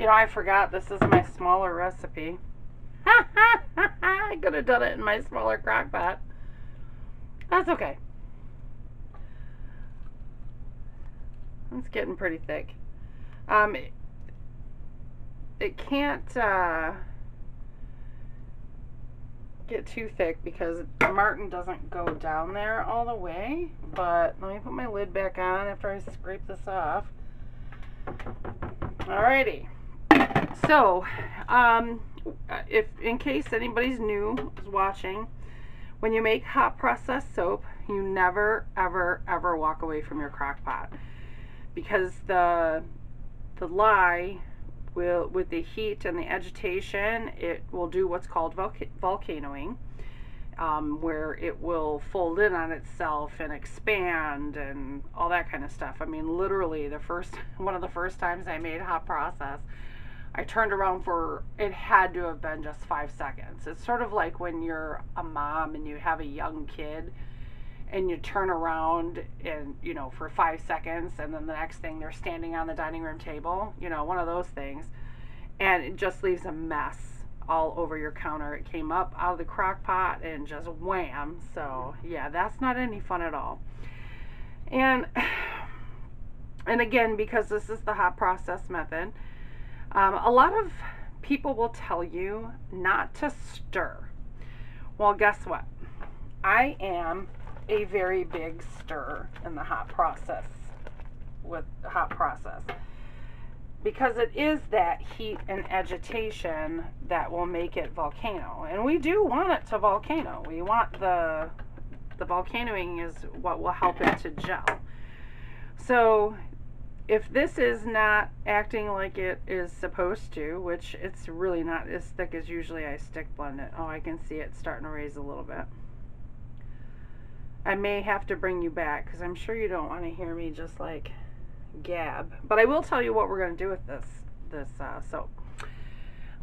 know, I forgot this is my smaller recipe. I could have done it in my smaller crock pot. That's okay. It's getting pretty thick. It can't get too thick because Martin doesn't go down there all the way. But let me put my lid back on after I scrape this off. Alrighty. So, if in case anybody's new is watching, when you make hot processed soap, you never, ever, ever walk away from your crock pot, because the lye will, with the heat and the agitation, it will do what's called volcanoing, where it will fold in on itself and expand and all that kind of stuff. I mean, literally, one of the first times I made hot process, I turned around for, it had to have been just 5 seconds. It's sort of like when you're a mom and you have a young kid and you turn around and, you know, for 5 seconds, and then the next thing they're standing on the dining room table, you know, one of those things, and it just leaves a mess all over your counter. It came up out of the crock pot and just wham. So yeah, that's not any fun at all. And again, because this is the hot process method, a lot of people will tell you not to stir. Well, guess what? I am a very big stirrer in the hot process, because it is that heat and agitation that will make it volcano. And we do want it to volcano. We want the volcanoing is what will help it to gel. So if this is not acting like it is supposed to, which it's really not as thick as usually I stick blend it. Oh, I can see it starting to raise a little bit. I may have to bring you back because I'm sure you don't want to hear me just like gab. But I will tell you what we're going to do with this soap.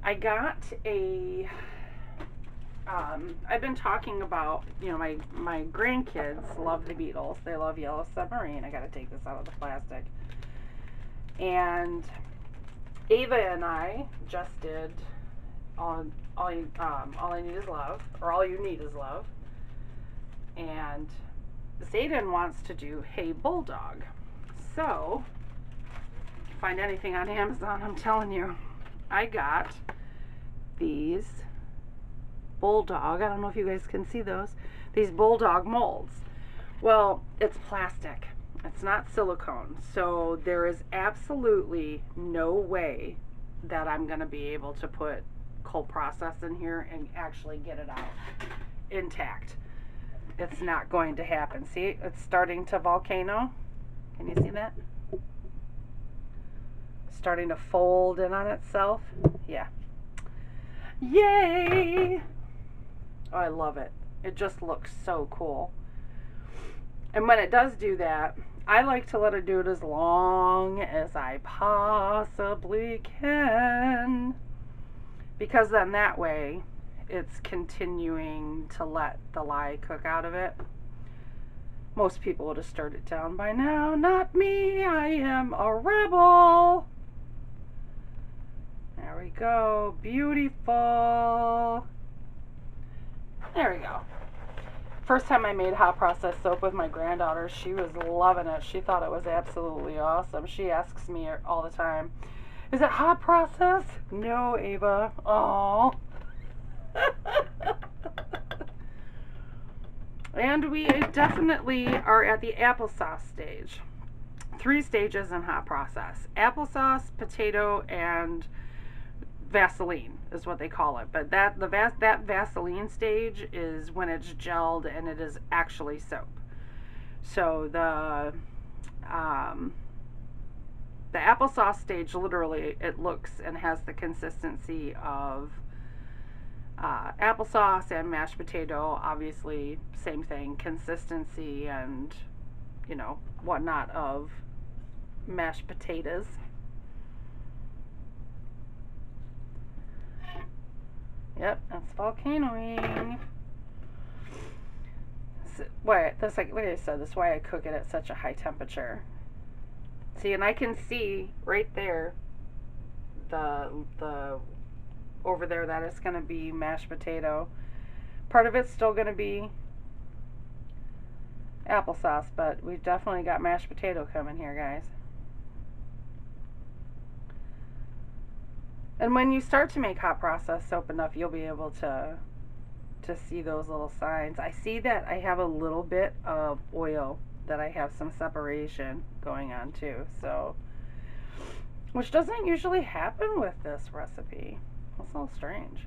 I got a I've been talking about, you know, my grandkids love the Beatles. They love Yellow Submarine. I got to take this out of the plastic. And Ava and I just did all I Need Is Love, or All You Need Is Love. And Zayden wants to do Hey Bulldog. So, find anything on Amazon, I'm telling you. I got these Bulldog, I don't know if you guys can see those, these Bulldog molds. Well, it's plastic. It's not silicone. So there is absolutely no way that I'm going to be able to put cold process in here and actually get it out intact. It's not going to happen. See, it's starting to volcano. Can you see that? Starting to fold in on itself. Yeah. Yay! Oh, I love it. It just looks so cool. And when it does do that, I like to let it do it as long as I possibly can, because then that way it's continuing to let the lye cook out of it. Most people would have stirred it down by now. Not me. I am a rebel. There we go. Beautiful. There we go. First time I made hot process soap with my granddaughter, she was loving it. She thought it was absolutely awesome. She asks me all the time, is it hot process? No, Ava. Oh. And we definitely are at the applesauce stage. 3 stages in hot process. Applesauce, potato, and Vaseline is what they call it. But that Vaseline stage is when it's gelled and it is actually soap. So the applesauce stage, literally, it looks and has the consistency of applesauce and mashed potato. Obviously, same thing, consistency and, you know, whatnot of mashed potatoes. Yep, that's volcanoing. That's like I said, that's why I cook it at such a high temperature. See, and I can see right there the over there that is going to be mashed potato. Part of it's still going to be applesauce, but we've definitely got mashed potato coming here, guys. And when you start to make hot process soap enough, you'll be able to see those little signs. I see that I have a little bit of oil, that I have some separation going on too, so, which doesn't usually happen with this recipe. That's a little strange.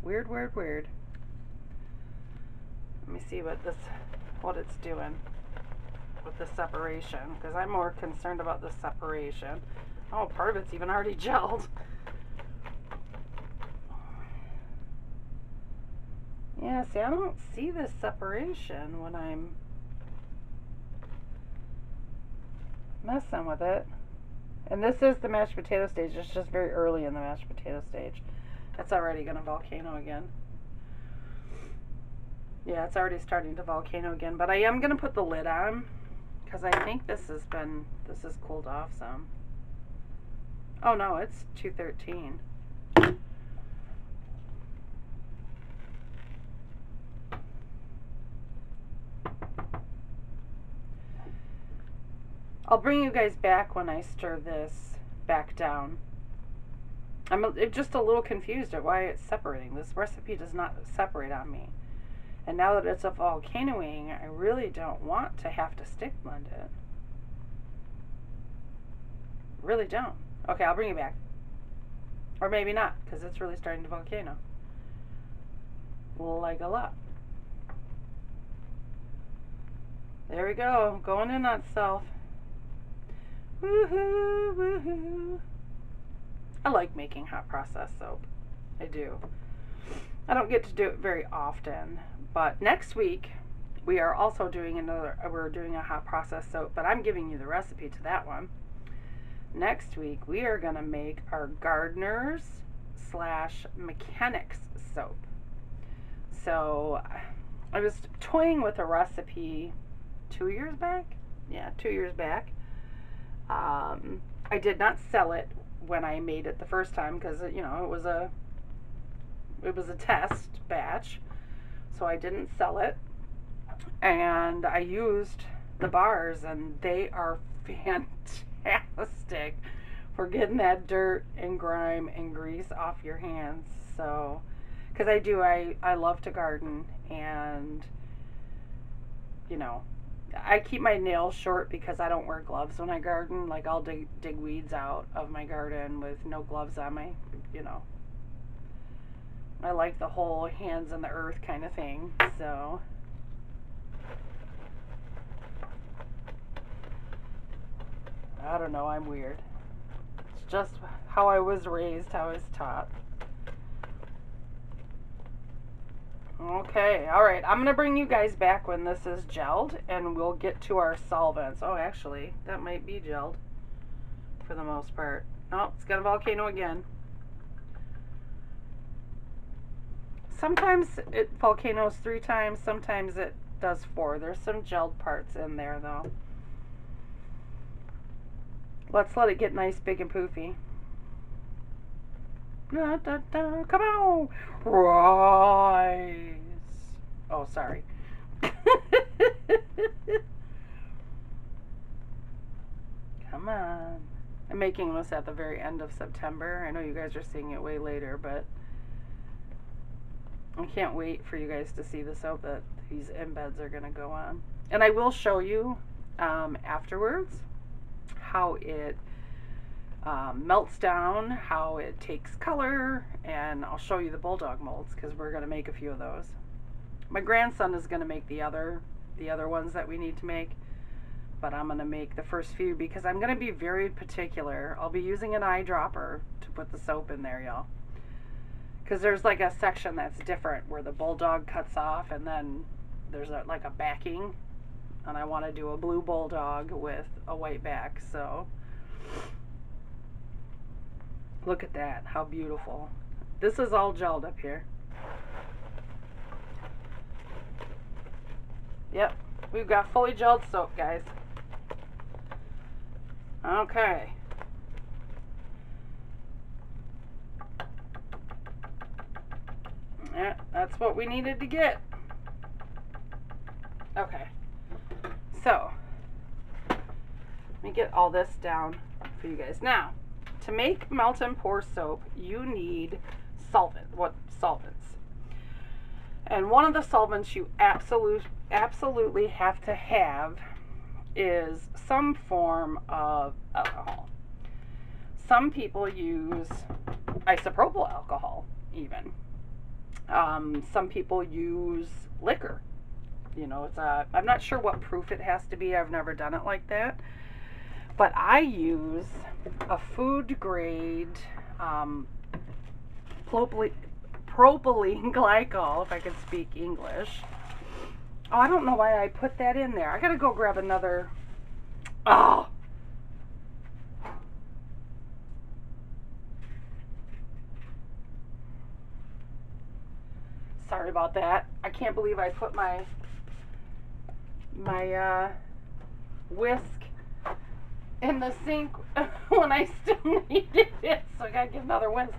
Weird, weird, weird. Let me see what it's doing with the separation, because I'm more concerned about the separation. Oh, part of it's even already gelled. Yeah, see, I don't see this separation when I'm messing with it. And this is the mashed potato stage. It's just very early in the mashed potato stage. It's already going to volcano again. Yeah, it's already starting to volcano again. But I am going to put the lid on, because I think this has cooled off some. Oh no, it's 213. I'll bring you guys back when I stir this back down. I'm just a little confused at why it's separating. This recipe does not separate on me. And now that it's a volcanoing, I really don't want to have to stick blend it. Really don't. Okay, I'll bring you back. Or maybe not, because it's really starting to volcano. Like a lot. There we go. Going in on itself. Woohoo, woohoo. I like making hot process soap. I do. I don't get to do it very often, but next week we are also doing we're doing a hot process soap, but I'm giving you the recipe to that one. Next week we are going to make our gardeners / mechanics soap. So I was toying with a recipe 2 years back. Yeah, 2 years back. I did not sell it when I made it the first time, because it was a test batch, so I didn't sell it. And I used the bars, and they are fantastic for getting that dirt and grime and grease off your hands. So, because I love to garden, and I keep my nails short because I don't wear gloves when I garden. Like, I'll dig weeds out of my garden with no gloves on my, I like the whole hands in the earth kind of thing. So, I don't know, I'm weird. It's just how I was raised, how I was taught. Okay, alright, I'm going to bring you guys back when this is gelled, and we'll get to our solvents. Oh, actually, that might be gelled for the most part. Oh, it's got a volcano again. Sometimes it volcanoes 3 times, sometimes it does 4. There's some gelled parts in there, though. Let's let it get nice, big, and poofy. Da, da, da. Come on! Rise! Oh, sorry. Come on. I'm making this at the very end of September. I know you guys are seeing it way later, but I can't wait for you guys to see the soap that these embeds are going to go on. And I will show you afterwards how it melts down, how it takes color, and I'll show you the bulldog molds, because we're going to make a few of those. My grandson is going to make the other ones that we need to make, but I'm going to make the first few because I'm going to be very particular. I'll be using an eyedropper to put the soap in there, y'all, because there's like a section that's different where the bulldog cuts off, and then there's like a backing, and I want to do a blue bulldog with a white back. So look at that, how beautiful. This is all gelled up here. Yep, we've got fully gelled soap, guys. Okay. That's what we needed to get. Okay. So, let me get all this down for you guys. Now, to make melt and pour soap, you need solvents? And one of the solvents you absolutely have to have is some form of alcohol. Some people use isopropyl alcohol even. Some people use liquor. You know, I'm not sure what proof it has to be. I've never done it like that. But I use a food grade propylene glycol, if I could speak English. Oh, I don't know why I put that in there. I gotta go grab another. Oh! Sorry about that. I can't believe I put my whisk in the sink when I still needed it, so I gotta get another whisk.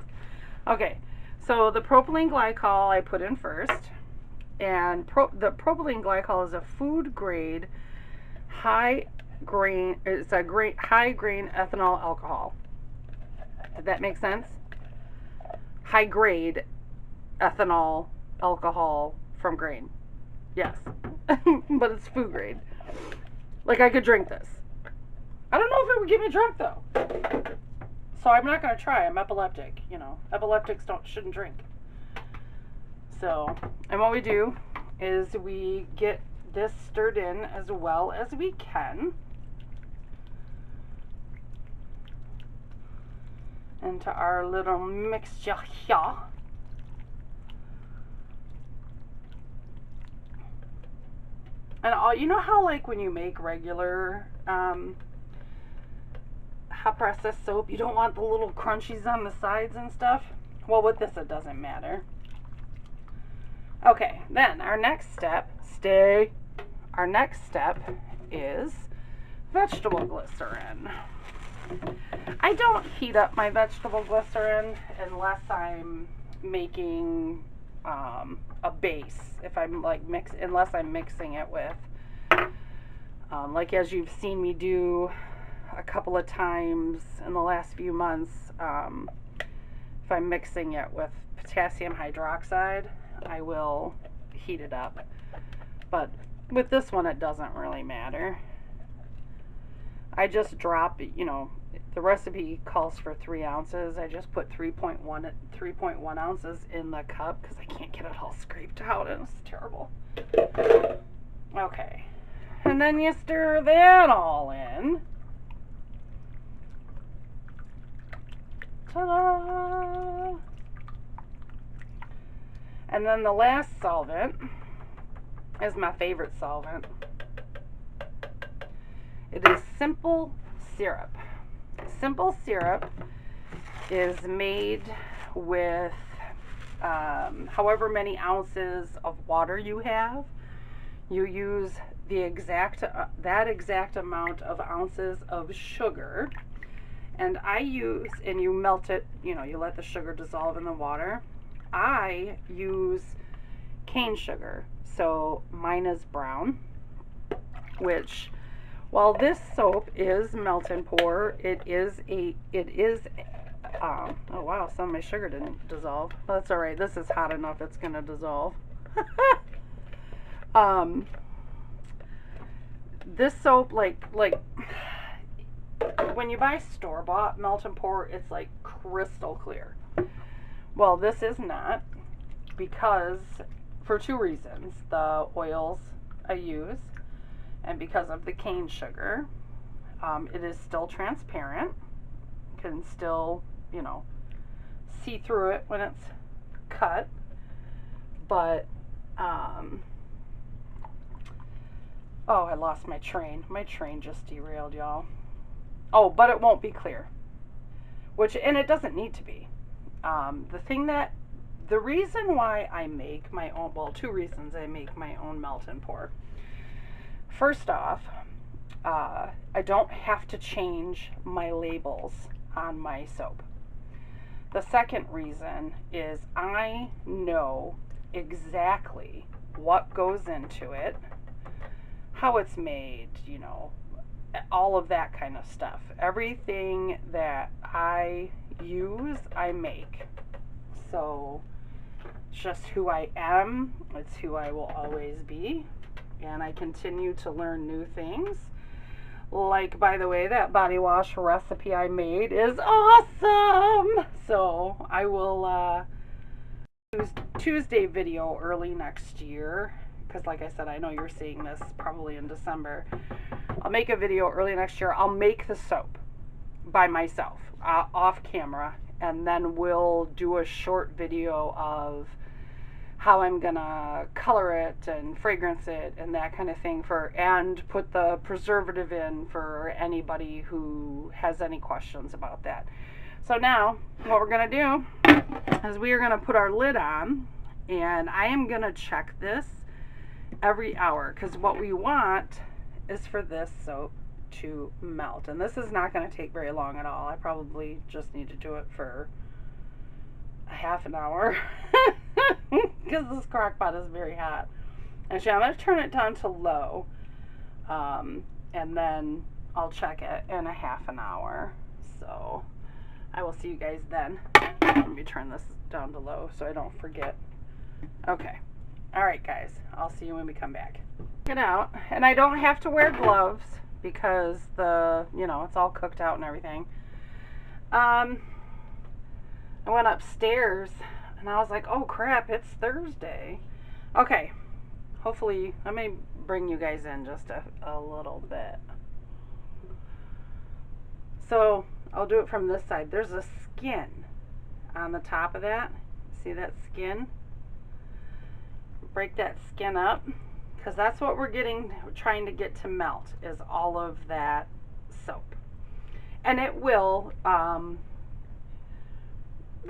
Okay, so the propylene glycol I put in first, and the propylene glycol is a food grade high grain ethanol alcohol. Did that make sense? High grade ethanol alcohol from grain. Yes. But it's food grade. Like, I could drink this. I don't know if it would get me drunk though. So I'm not going to try. I'm epileptic, you know. Epileptics shouldn't drink. So, and what we do is we get this stirred in as well as we can into our little mixture here. And you know how, like, when you make regular hot process soap, you don't want the little crunchies on the sides and stuff? Well, with this, it doesn't matter. Okay, then our next step is vegetable glycerin. I don't heat up my vegetable glycerin unless I'm making a base. Unless I'm mixing it with, like as you've seen me do a couple of times in the last few months, if I'm mixing it with potassium hydroxide, I will heat it up. But with this one, it doesn't really matter. I just drop, you know, the recipe calls for 3 ounces. I just put 3.1 ounces in the cup because I can't get it all scraped out. It was terrible. Okay. And then you stir that all in. Ta-da! And then the last solvent is my favorite solvent. It is simple syrup. Simple syrup is made with however many ounces of water you have. You use that exact amount of ounces of sugar, and you melt it. You know, you let the sugar dissolve in the water. I use cane sugar, so mine is brown, which, while this soap is melt and pour, oh wow, some of my sugar didn't dissolve. That's alright, this is hot enough, it's gonna dissolve. This soap, like when you buy store-bought melt and pour, it's like crystal clear. Well, this is not, because for 2 reasons: the oils I use, and because of the cane sugar. It is still transparent. You can still, you know, see through it when it's cut. But, oh, I lost my train. My train just derailed, y'all. Oh, but it won't be clear. And it doesn't need to be. The reason why I make my own, well, 2 reasons I make my own melt and pour. First off, I don't have to change my labels on my soap. The second reason is I know exactly what goes into it, how it's made, you know, all of that kind of stuff. Everything that I use, I make. So it's just who I am. It's who I will always be. And I continue to learn new things. Like, by the way, that body wash recipe I made is awesome. So I will Tuesday video early next year. Because like I said, I know you're seeing this probably in December. I'll make a video early next year. I'll make the soap by myself off camera, and then we'll do a short video of how I'm gonna color it and fragrance it and that kind of thing, and put the preservative in for anybody who has any questions about that. So now what we're gonna do is we are gonna put our lid on, and I am gonna check this every hour, because what we want is for this soap to melt. And this is not going to take very long at all. I probably just need to do it for a half an hour because this crock pot is very hot. Actually, I'm going to turn it down to low, and then I'll check it in a half an hour. So I will see you guys then. Let me turn this down to low so I don't forget. Okay. All right, guys, I'll see you when we come back. Get out, and I don't have to wear gloves because it's all cooked out and everything. I went upstairs and I was like, oh crap, it's Thursday. Okay, hopefully, let me bring you guys in just a little bit. So I'll do it from this side. There's a skin on the top of that. See that skin? Break that skin up, because that's what we're trying to get to melt, is all of that soap. And it will, the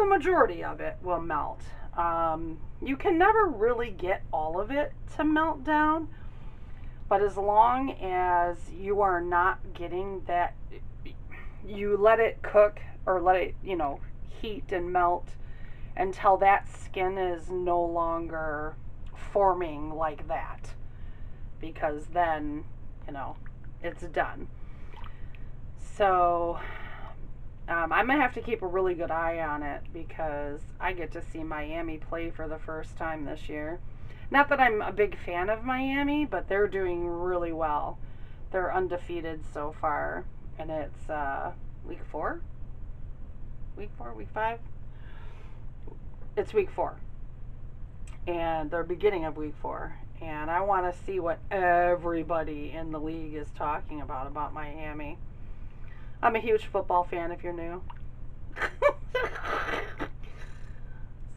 majority of it will melt. You can never really get all of it to melt down, but as long as you are not getting that, you let it cook or let it, heat and melt until that skin is no longer forming like that, because then it's done. So I'm gonna have to keep a really good eye on it, because I get to see Miami play for the first time this year. Not that I'm a big fan of Miami, but they're doing really well. They're undefeated so far, and it's week 4, week 5. It's week 4. And they're beginning of week 4, and I want to see what everybody in the league is talking about Miami. I'm a huge football fan, if you're new.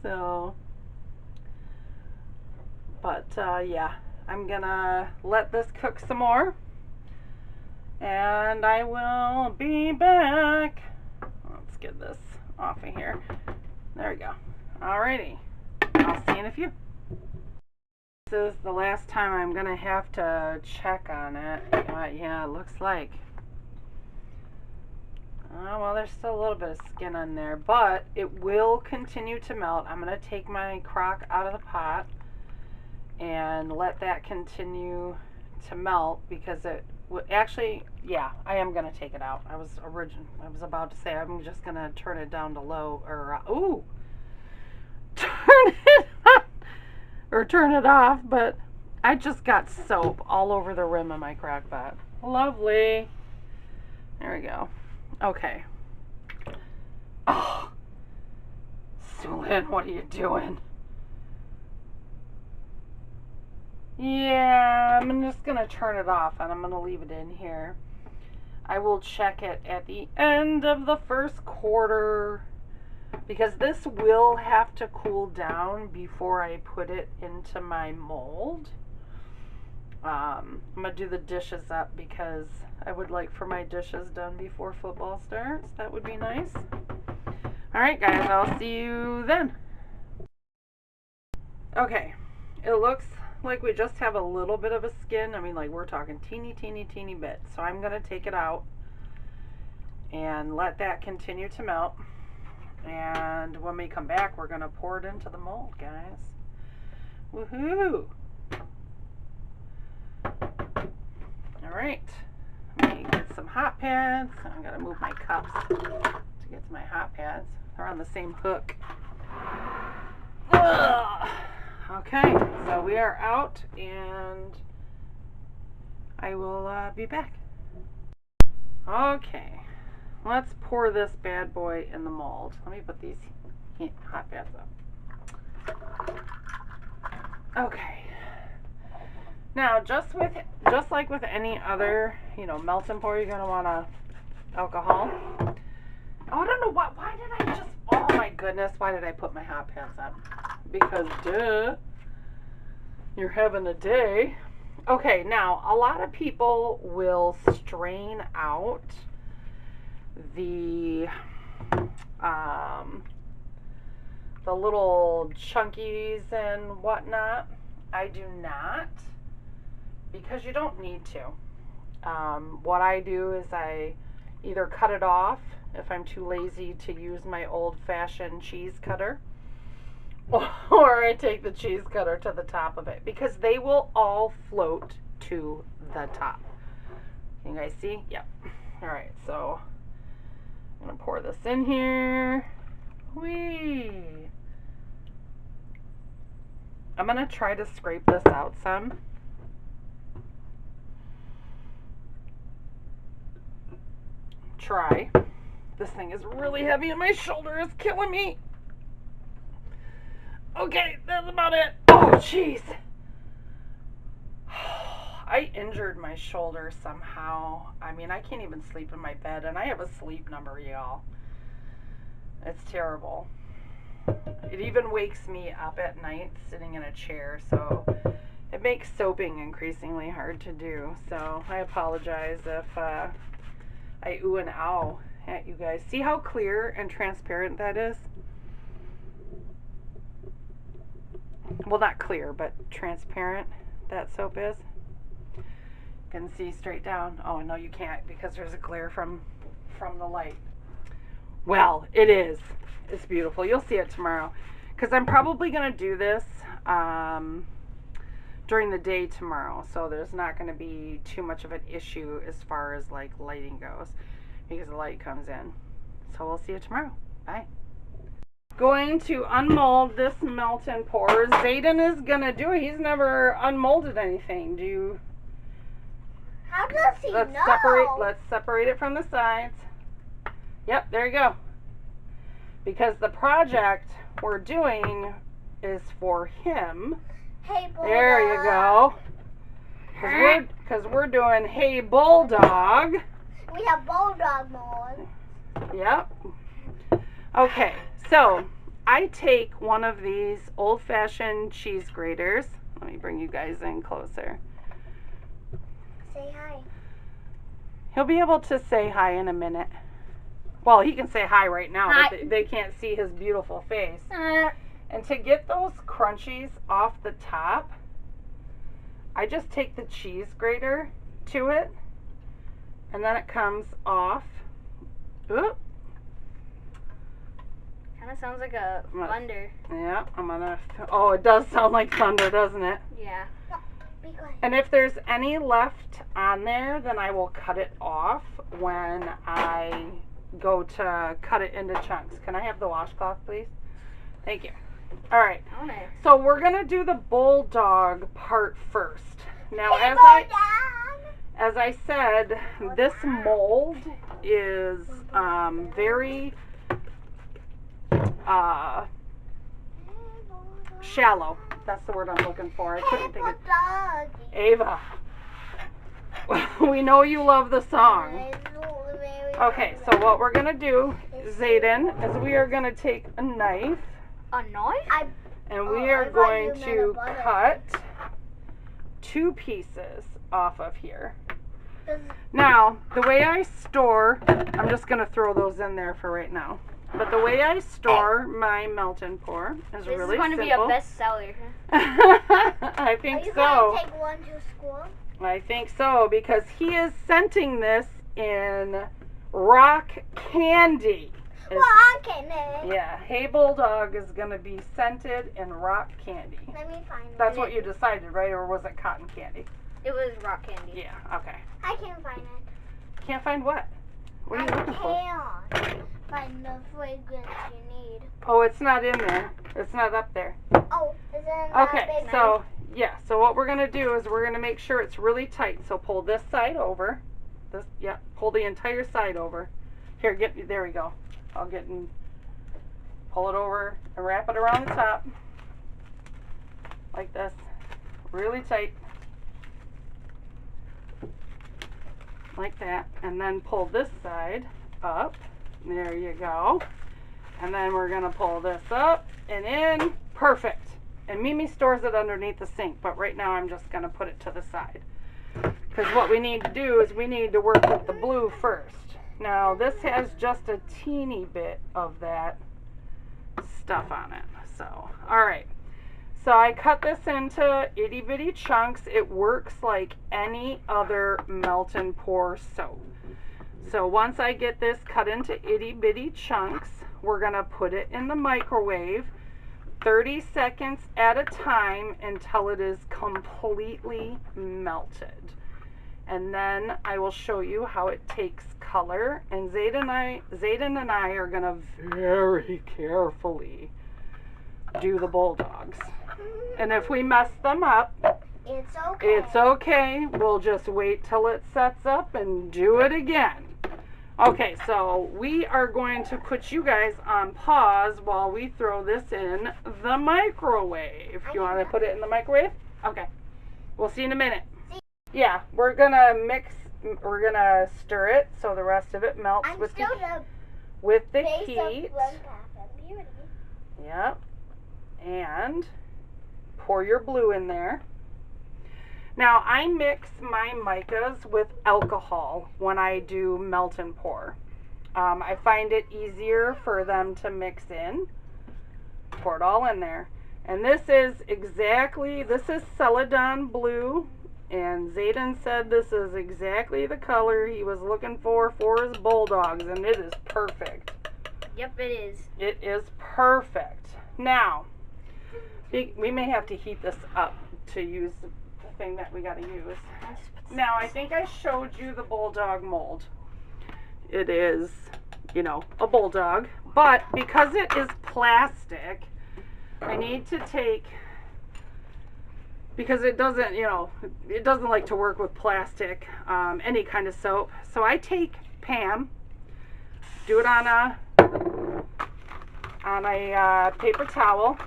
So, but yeah, I'm gonna let this cook some more, and I will be back. Let's get this off of here. There we go. Alrighty, I'll see you in a few. This is the last time I'm gonna have to check on it. Yeah, it looks like. Oh, well, there's still a little bit of skin on there, but it will continue to melt. I'm gonna take my crock out of the pot and let that continue to melt, because it actually, yeah, I am gonna take it out. I was about to say I'm just gonna turn it down to low, or turn it on, or turn it off, but I just got soap all over the rim of my crock pot. Lovely. There we go. Okay. Oh, Sulin, what are you doing? Yeah, I'm just gonna turn it off, and I'm gonna leave it in here. I will check it at the end of the first quarter, because this will have to cool down before I put it into my mold. I'm going to do the dishes up, because I would like for my dishes done before football starts. That would be nice. Alright guys, I'll see you then. Okay, it looks like we just have a little bit of a skin. I mean, like, we're talking teeny bit. So I'm going to take it out and let that continue to melt. And when we come back, we're going to pour it into the mold, guys. Woohoo! Alright. Let me get some hot pads. I'm going to move my cups to get to my hot pads. They're on the same hook. Ugh. Okay, so we are out and I will be back. Okay, let's pour this bad boy in the mold. Let me put these hot pads up. Okay. Now, just like with any other, melt and pour, you're gonna want alcohol. Oh, I don't know why did I just? Oh my goodness, why did I put my hot pads on? Because duh, you're having a day. Okay, now a lot of people will strain out the little chunkies and whatnot. I do not, because you don't need to. What I do is I either cut it off if I'm too lazy to use my old-fashioned cheese cutter, or I take the cheese cutter to the top of it, because they will all float to the top. Can you guys see? Yep. Alright, so I'm going to pour this in here. Whee! I'm going to try to scrape this out some. Try. This thing is really heavy and my shoulder is killing me. Okay, that's about it. Oh, jeez. I injured my shoulder somehow. I mean, I can't even sleep in my bed, and I have a sleep number, y'all. It's terrible. It even wakes me up at night sitting in a chair, so it makes soaping increasingly hard to do. So I apologize if I ooh and ow at you guys. See how clear and transparent that is? Well, not clear, but transparent that soap is. You can see straight down. Oh, no, you can't, because there's a glare from the light. Well, it is. It's beautiful. You'll see it tomorrow, because I'm probably going to do this during the day tomorrow, so there's not going to be too much of an issue as far as like lighting goes, because the light comes in. So we'll see you tomorrow. Bye. Going to unmold this melt and pour. Zayden is gonna do it. He's never unmolded anything. How does he know? Let's separate it from the sides. Yep, there you go. Because the project we're doing is for him. Hey, Bulldog. There you go. Because we're doing Hey Bulldog. We have Bulldog mold. Yep. Okay, so I take one of these old-fashioned cheese graters. Let me bring you guys in closer. Say hi. He'll be able to say hi in a minute. Well, he can say hi right now, hi. But they can't see his beautiful face. And to get those crunchies off the top, I just take the cheese grater to it, and then it comes off. Oop. Kind of sounds like a thunder. Yeah, oh, it does sound like thunder, doesn't it? Yeah. And if there's any left on there, then I will cut it off when I go to cut it into chunks. Can I have the washcloth, please? Thank you. All right. So we're going to do the bulldog part first. Now, as I said, this mold is very shallow. That's the word I'm looking for. I couldn't think of Ava. We know you love the song. Okay, so what we're going to do, Zayden, is we are going to take a knife. A knife? And we are going to cut 2 pieces off of here. Now, the way I store, I'm just going to throw those in there for right now. But the way I store my melt and pour is really simple. This is going to be a bestseller. I think so. Are you going to take one to school? I think so, because he is scenting this in rock candy. rock candy. Yeah, Hey Bulldog is going to be scented and rock candy. Let me find it. That's what you decided, right? Or was it cotton candy? It was rock candy. Yeah, okay. I can't find it. Can't find what? What are you looking for? I can't find the fragrance you need. Oh, it's not in there. It's not up there. Oh, is it in that Okay, big so, yeah. So what we're going to do is we're going to make sure it's really tight. So pull this side over. This, yeah, pull the entire side over. Here, there we go. I'll get and pull it over and wrap it around the top. Like this. Really tight. Like that. And then pull this side up. There you go. And then we're going to pull this up and in. Perfect. And Mimi stores it underneath the sink, but right now I'm just going to put it to the side. Because what we need to do is we need to work with the blue first. Now this has just a teeny bit of that stuff on it. So, alright. So I cut this into itty bitty chunks. It works like any other melt and pour soap. So once I get this cut into itty bitty chunks, we're going to put it in the microwave 30 seconds at a time until it is completely melted. And then I will show you how it takes color. And Zayden and I are going to very carefully do the Bulldogs. And if we mess them up, It's okay. it's okay. We'll just wait till it sets up and do it again. Okay, so we are going to put you guys on pause while we throw this in the microwave. You want to put it in the microwave? Okay. We'll see in a minute. Yeah, we're going to stir it so the rest of it melts with the heat. Yep. And pour your blue in there. Now, I mix my micas with alcohol when I do melt and pour. I find it easier for them to mix in. Pour it all in there. And this is Celadon blue. And Zayden said this is exactly the color he was looking for his Bulldogs. And it is perfect. Yep, it is. It is perfect. Now, we may have to heat this up to use the thing that we got to use. Now, I think I showed you the Bulldog mold. It is, a Bulldog. But because it is plastic, I need to take, because it doesn't, it doesn't like to work with plastic, any kind of soap. So I take Pam, do it on a paper towel,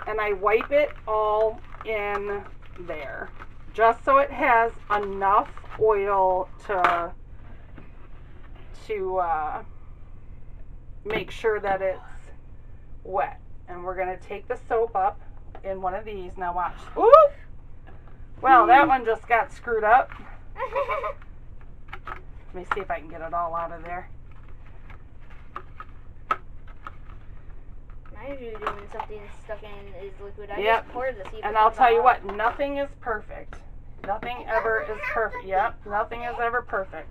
and I wipe it all in there, just so it has enough oil to make sure that it's wet. And we're going to take the soap up in one of these. Now watch. Ooh! Well, that one just got screwed up. Let me see if I can get it all out of there. I'm usually doing something stuck in is liquid. I Yep. just poured the seed. And I'll tell you what, nothing is perfect. Nothing ever is perfect. Yep, nothing is ever perfect.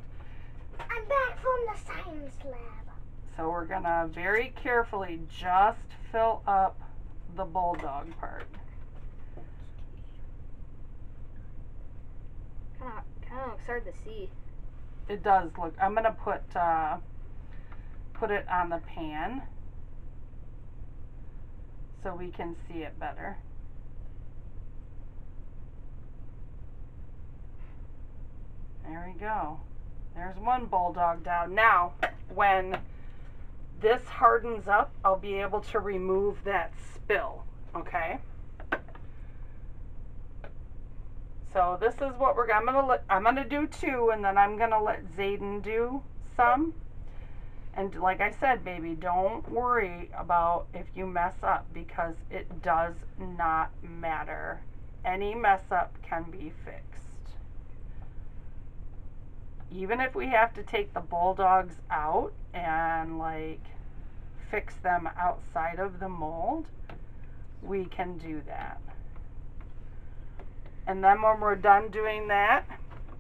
I'm back from the science lab. So we're going to very carefully just fill up the Bulldog part. Kind of started to see. It does look. I'm going to put it on the pan so we can see it better. There we go. There's one Bulldog down. Now, when this hardens up, I'll be able to remove that spill, okay? So this is what I'm gonna do two, and then I'm gonna let Zayden do some. And like I said, baby, don't worry about if you mess up, because it does not matter. Any mess up can be fixed. Even if we have to take the Bulldogs out and fix them outside of the mold, we can do that. And then when we're done doing that,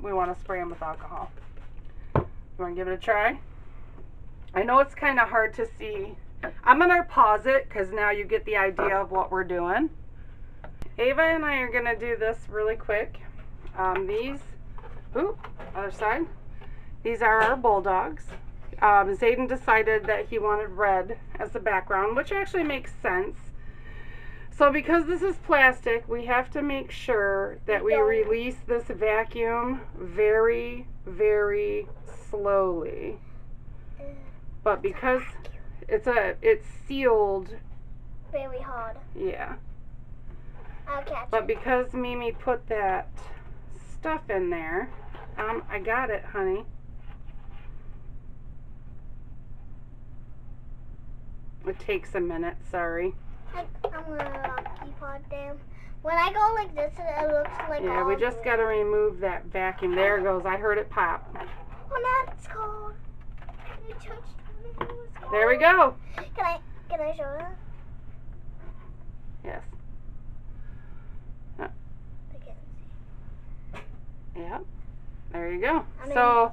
we want to spray them with alcohol. You want to give it a try? I know it's kind of hard to see. I'm going to pause it because now you get the idea of what we're doing. Ava and I are going to do this really quick. Other side. These are our bulldogs. Zayden decided that he wanted red as the background, which actually makes sense. So because this is plastic, we have to make sure that we release this vacuum very, very slowly. But because it's sealed very hard. Yeah. I'll catch But it. because Mimi put that stuff in there, I got it, honey. It takes a minute, sorry. I'm gonna keep on down. When I go like this, it looks like Yeah, we just gotta remove that vacuum. There it goes. I heard it pop. Oh, that's cold. You touched me. It was cold. There we go. Can I show it? Yes. I can't see. Yep. There you go. I mean- So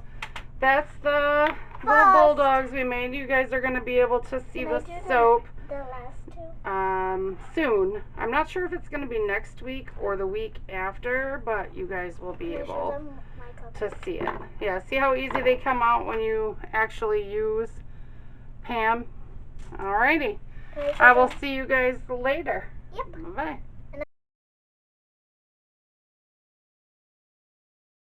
that's the little Pause. bulldogs we made. You guys are gonna be able to see Can I the do soap The last two. soon. I'm not sure if it's gonna be next week or the week after, but you guys will be Can I show able them my cup? to see it. Yeah, see how easy they come out when you actually use Pam? Alrighty. Can I show I will them? see you guys later. Yep. Bye.